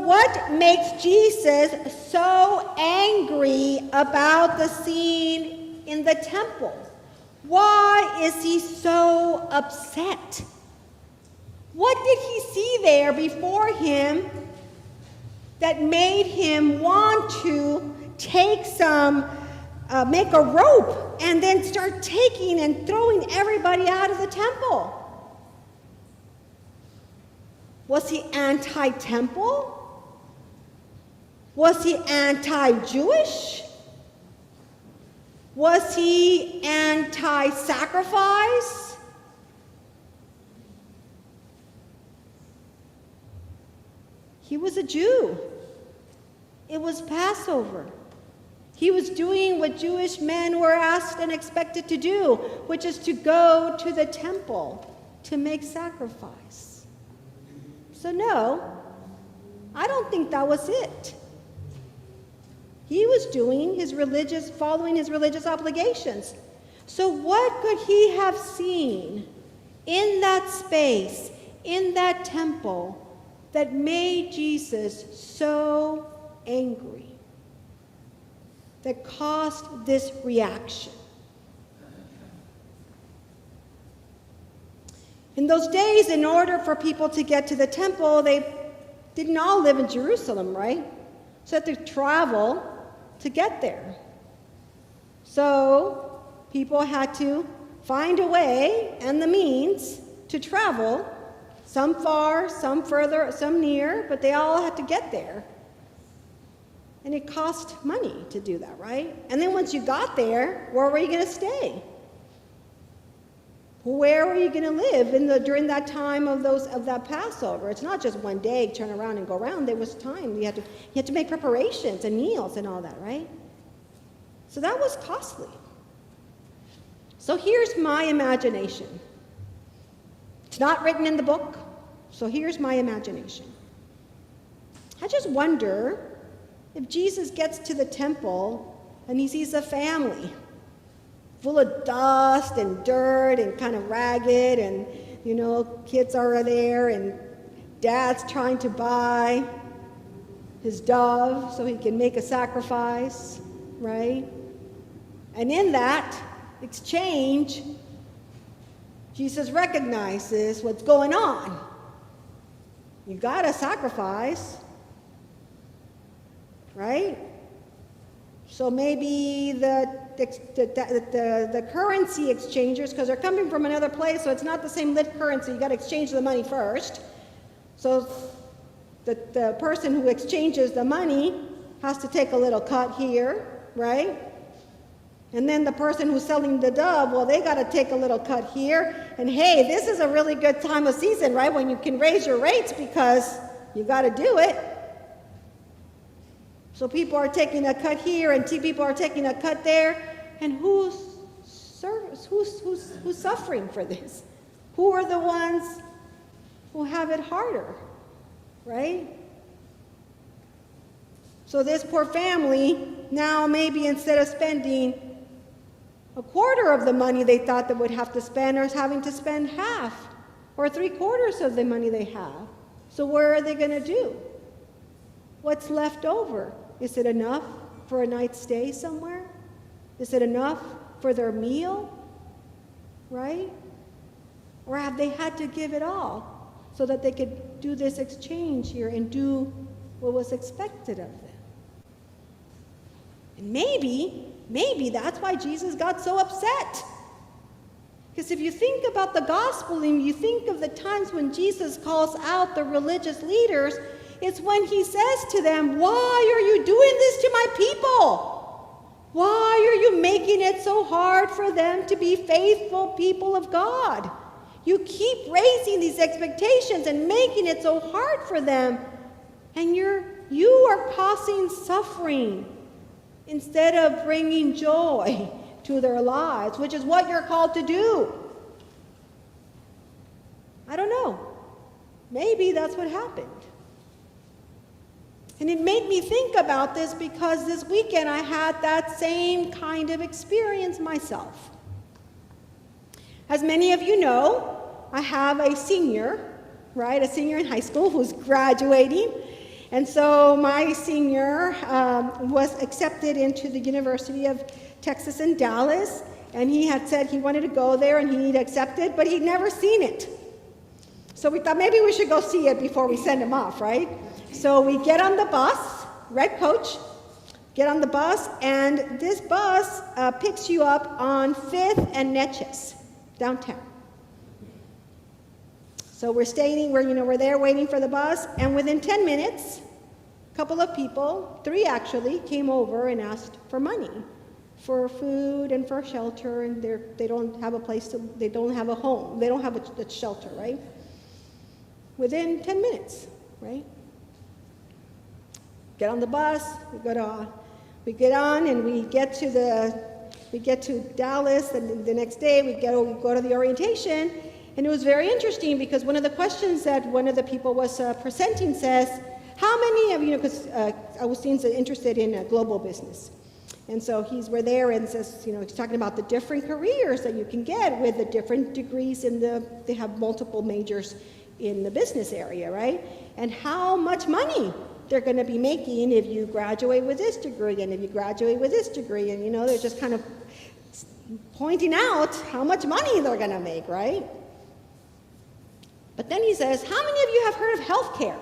what makes Jesus so angry about the scene in the temple? Why is he so upset? What did he see there before him that made him want to take make a rope and then start taking and throwing everybody out of the temple? Was he anti-temple? Was he anti-Jewish? Was he anti-sacrifice? He was a Jew. It was Passover. He was doing what Jewish men were asked and expected to do, which is to go to the temple to make sacrifice. So no, I don't think that was it. He was doing following his religious obligations. So what could he have seen in that space, in that temple, that made Jesus so angry, that caused this reaction? In those days, in order for people to get to the temple, they didn't all live in Jerusalem, right? So they had to travel to get there. So people had to find a way and the means to travel, some far, some further, some near, but they all had to get there. And it cost money to do that, right? And then once you got there, where were you going to stay? Where were you going to live during that time of that Passover? It's not just one day, turn around and go around. There was time. You had to make preparations and meals and all that, right? So that was costly. So here's my imagination. It's not written in the book, so here's my imagination. I just wonder if Jesus gets to the temple and he sees a family full of dust and dirt and kind of ragged, and, kids are there, and dad's trying to buy his dove so he can make a sacrifice, right? And in that exchange, Jesus recognizes what's going on. You got to sacrifice, right? So maybe the currency exchangers, because they're coming from another place, so it's not the same lit currency. You got to exchange the money first. So the person who exchanges the money has to take a little cut here, right? And then the person who's selling the dove, well, they got to take a little cut here. And hey, this is a really good time of season, right, when you can raise your rates because you got to do it. So people are taking a cut here, and people are taking a cut there. And who's suffering for this? Who are the ones who have it harder, right? So this poor family, now maybe instead of spending a quarter of the money they thought they would have to spend, are having to spend half or 3/4 of the money they have. So where are they going to do? What's left over? Is it enough for a night's stay somewhere? Is it enough for their meal? Right? Or have they had to give it all so that they could do this exchange here and do what was expected of them? And maybe that's why Jesus got so upset. Because if you think about the gospel and you think of the times when Jesus calls out the religious leaders, it's when he says to them, why are you doing this to my people? Why are you making it so hard for them to be faithful people of God? You keep raising these expectations and making it so hard for them, and you are causing suffering instead of bringing joy to their lives, which is what you're called to do. I don't know. Maybe that's what happened. And it made me think about this because this weekend I had that same kind of experience myself. As many of you know, I have a senior, right, a senior in high school who's graduating. And so my senior was accepted into the University of Texas in Dallas, and he had said he wanted to go there and he'd accepted, but he'd never seen it. So we thought maybe we should go see it before we send him off, right? So we get on the bus, red coach, get on the bus, and this bus picks you up on 5th and Neches, downtown. So we're there waiting for the bus, and within 10 minutes, a couple of people, 3 actually, came over and asked for money, for food and for shelter, and they don't have a place they don't have a home, they don't have a shelter, right? Within 10 minutes, right? Get on the bus, we get on and we get to Dallas, and the next day we go to the orientation. And it was very interesting because one of the questions that one of the people was presenting says, how many of you, because Augustine's interested in global business. And so we're there and says, he's talking about the different careers that you can get with the different degrees they have multiple majors in the business area, right? And how much money they're going to be making if you graduate with this degree and if you graduate with this degree. And, they're just kind of pointing out how much money they're going to make, right? But then he says, how many of you have heard of healthcare?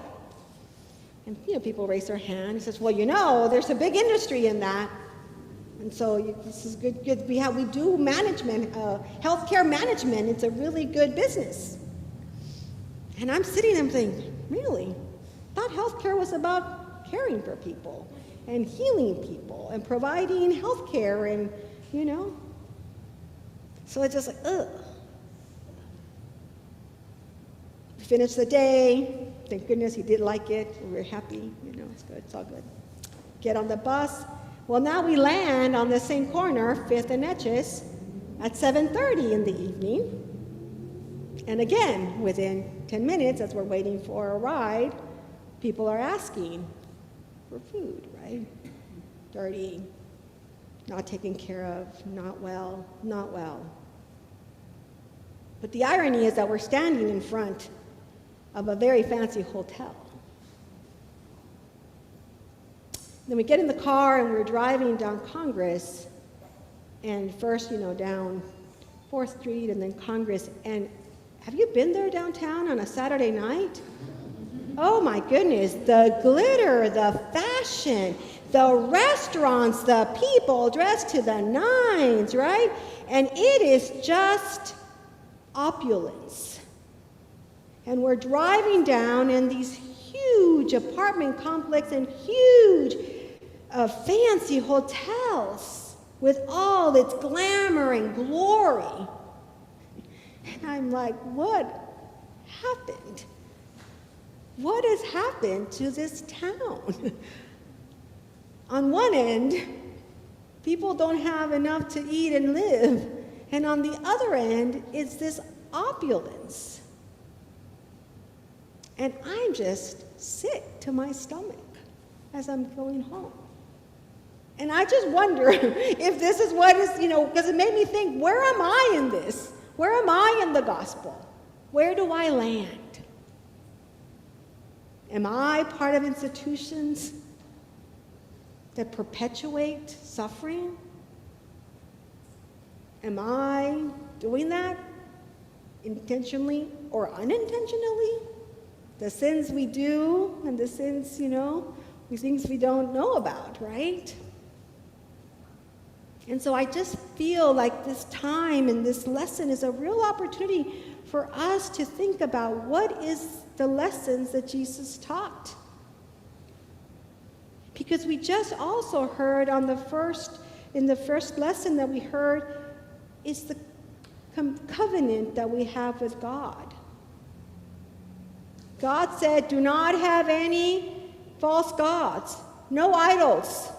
And people raise their hand. He says, well, there's a big industry in that. And so this is good. We do management, healthcare management. It's a really good business. And I'm sitting there thinking, really? I thought healthcare was about caring for people and healing people and providing healthcare and, So it's just like, ugh. We finished the day. Thank goodness he did like it. We're happy. It's good. It's all good. Get on the bus. Well, now we land on the same corner, 5th and Neches, at 7:30 in the evening. And again, within 10 minutes, as we're waiting for a ride, people are asking for food, right? Dirty, not taken care of, not well, not well. But the irony is that we're standing in front of a very fancy hotel. Then we get in the car and we're driving down Congress, and first, down 4th Street and then Congress. And have you been there downtown on a Saturday night? Oh my goodness, the glitter, the fashion, the restaurants, the people dressed to the nines, right? And it is just opulence. And we're driving down in these huge apartment complex and huge fancy hotels with all its glamour and glory. And I'm like, what happened? What has happened to this town? On one end, people don't have enough to eat and live. And on the other end, it's this opulence. And I'm just sick to my stomach as I'm going home. And I just wonder if this is what is, because it made me think, where am I in this? Where am I in the gospel? Where do I land? Am I part of institutions that perpetuate suffering? Am I doing that intentionally or unintentionally? The sins we do and the sins, things we don't know about, right? And so I just feel like this time and this lesson is a real opportunity for us to think about what is the lessons that Jesus taught. Because we just also heard in the first lesson that we heard is the covenant that we have with God. God said, do not have any false gods, no idols.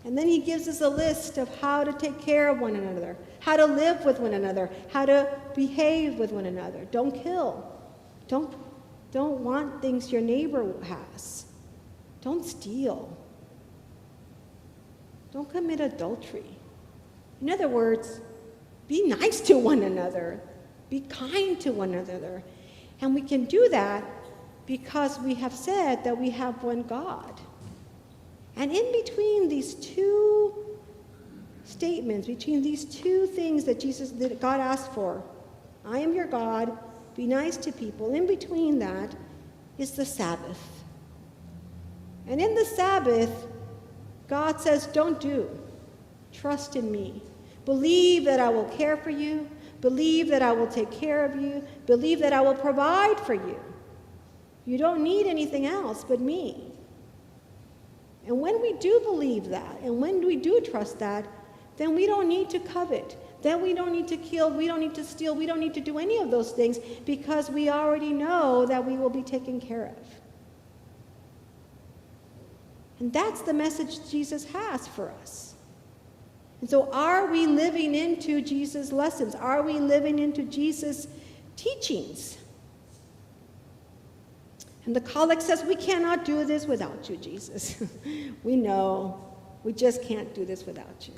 And then he gives us a list of how to take care of one another, how to live with one another, how to behave with one another. Don't kill. Don't want things your neighbor has. Don't steal. Don't commit adultery. In other words, be nice to one another. Be kind to one another. And we can do that because we have said that we have one God. And in between these two statements, between these two things that God asked for, I am your God, be nice to people, in between that is the Sabbath. And in the Sabbath, God says, don't do. Trust in me. Believe that I will care for you. Believe that I will take care of you. Believe that I will provide for you. You don't need anything else but me. And when we do believe that, and when we do trust that, then we don't need to covet. Then we don't need to kill. We don't need to steal. We don't need to do any of those things because we already know that we will be taken care of. And that's the message Jesus has for us. And so are we living into Jesus' lessons? Are we living into Jesus' teachings? And the collect says, we cannot do this without you, Jesus. We know. We just can't do this without you.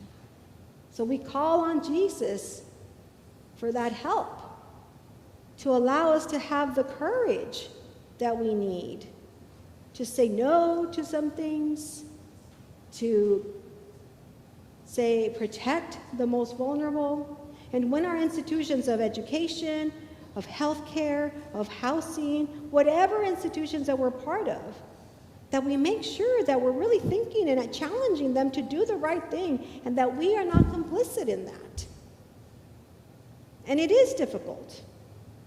So we call on Jesus for that help, to allow us to have the courage that we need to say no to some things, to say protect the most vulnerable. And when our institutions of education, of healthcare, of housing, whatever institutions that we're part of, that we make sure that we're really thinking and challenging them to do the right thing and that we are not complicit in that. And it is difficult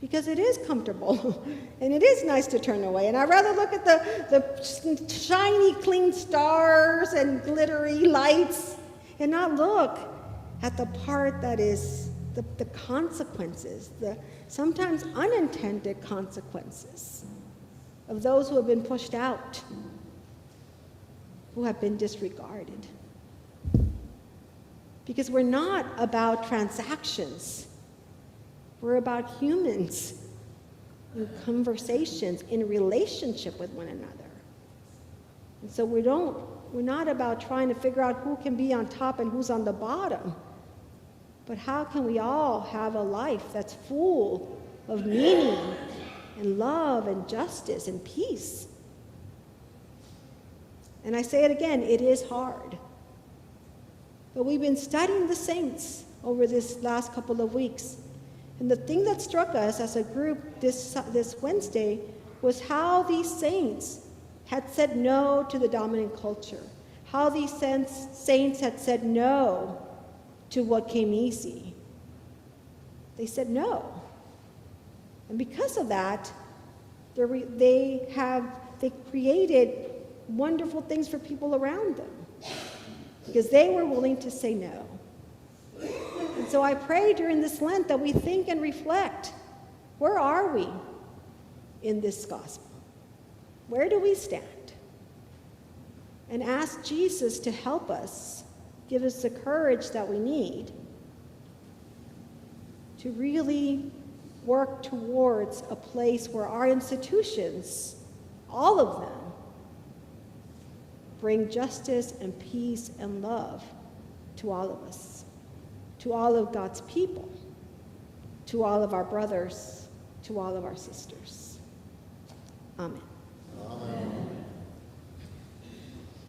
because it is comfortable and it is nice to turn away. And I'd rather look at the shiny, clean stars and glittery lights and not look at the part that is the consequences, the sometimes unintended consequences of those who have been pushed out, who have been disregarded. Because we're not about transactions. We're about humans in conversations, in relationship with one another. And so we're not about trying to figure out who can be on top and who's on the bottom. But how can we all have a life that's full of meaning and love and justice and peace? And I say it again, it is hard. But we've been studying the saints over this last couple of weeks. And the thing that struck us as a group this Wednesday was how these saints had said no to the dominant culture. How these saints had said no to what came easy. They said no. And because of that, they created wonderful things for people around them because they were willing to say no. And so I pray during this Lent that we think and reflect, where are we in this gospel? Where do we stand? And ask Jesus to help us, give us the courage that we need to really work towards a place where our institutions, all of them, bring justice and peace and love to all of us, to all of God's people, to all of our brothers, to all of our sisters. Amen.